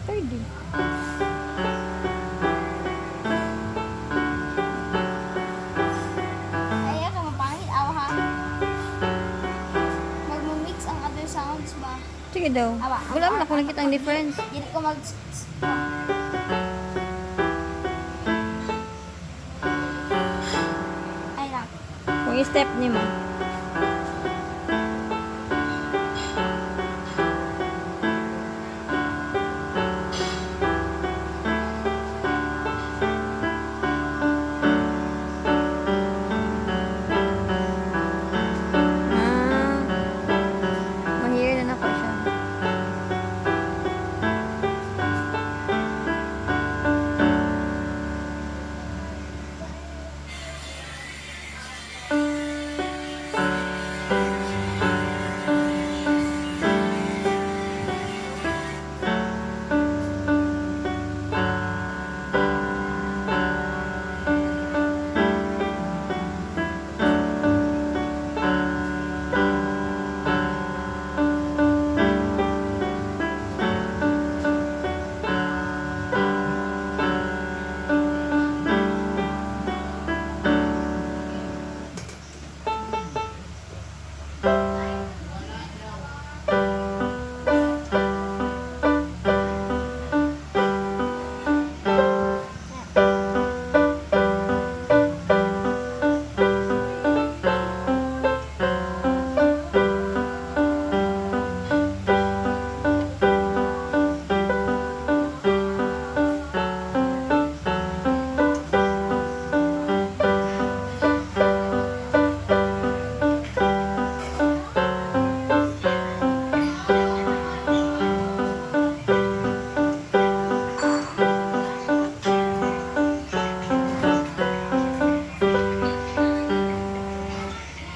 Pwede. Ay, ka mapangit. Awa ha. Magmumix ang other sounds ba? Sige daw. Awa. Wala mo na kung nakita ang difference. Hindi ko mag... Ay lang. Kung i-step niyo mo.